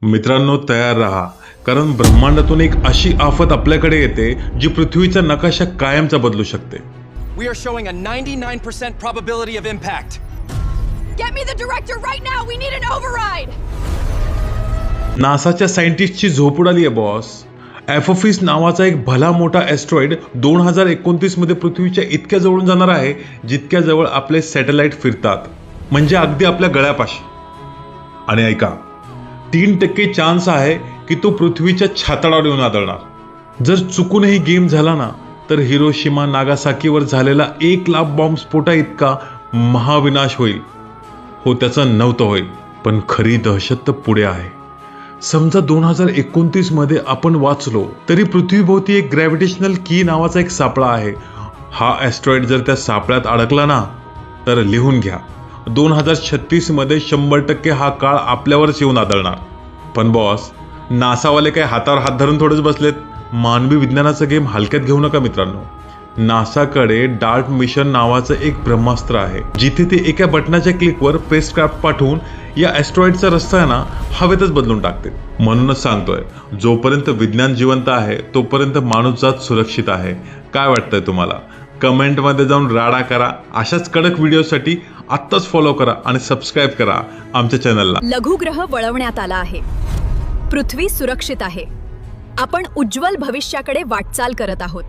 मित्रांनो, तयार राहा, कारण ब्रह्मांडातून एक अशी आफत आपल्याकडे येते जी पृथ्वीचा नकाशा कायमचा बदलू शकते. We are showing a 99% probability of impact. Get me the director right now. We need an override. नासाच्या सायंटिस्टची झोप उडाली आहे बॉस. एफोफिस नावाचा एक भला मोठा ॲस्ट्रॉइड 2029 मध्ये पृथ्वीच्या इतक्या जवळून जाणार आहे जितक्या जवळ आपले सॅटेलाइट फिरतात, म्हणजे अगदी आपल्या गळ्यापाशी. आणि ऐका, 3% चान्स आहे की तो पृथ्वीच्या छाताडावर येऊन आदळणार. जर चुकूनही गेम झाला ना, तर हिरोशिमा नागासाकीवर झालेला 1,00,000 बॉम्ब स्फोटा इतका महाविनाश होईल. हो, त्याचं नव्हतं होईल, पण खरी दहशत तर पुढे आहे. समजा 2029 मध्ये आपण वाचलो तरी पृथ्वीभोवती एक ग्रॅव्हिटेशनल की नावाचा एक सापळा आहे. हा ॲस्ट्रॉइड जर त्या सापळ्यात अडकला ना, तर लिहून घ्या, 2036 मध्ये 100% हा काळ आपल्यावरच येऊन आदळणार. पण बॉस, नासावाले काय हातावर हात धरून थोडेच बसलेत. मानवी विज्ञानाचा गेम हलक्यात घेऊ नका मित्रांनो. नासाकडे डार्ट मिशन नावाचं एक ब्रह्मास्त्र आहे, जिथे ते एका बटनाच्या क्लिकवर स्पेसक्राफ्ट पाठवून या ॲस्ट्रॉइडचा रस्ता आहे ना हवेतच बदलून टाकते. म्हणूनच सांगतोय, जोपर्यंत विज्ञान जिवंत आहे तोपर्यंत माणूसजात सुरक्षित आहे. काय वाटतंय तुम्हाला? कमेंटमध्ये जाऊन राडा करा. अशाच कडक व्हिडिओसाठी आत्ताच फॉलो करा आणि सबस्क्राईब करा आमच्या चॅनलला. लघुग्रह वळवण्यात आला आहे. पृथ्वी सुरक्षित आहे. आपण उज्ज्वल भविष्याकडे वाटचाल करत आहोत.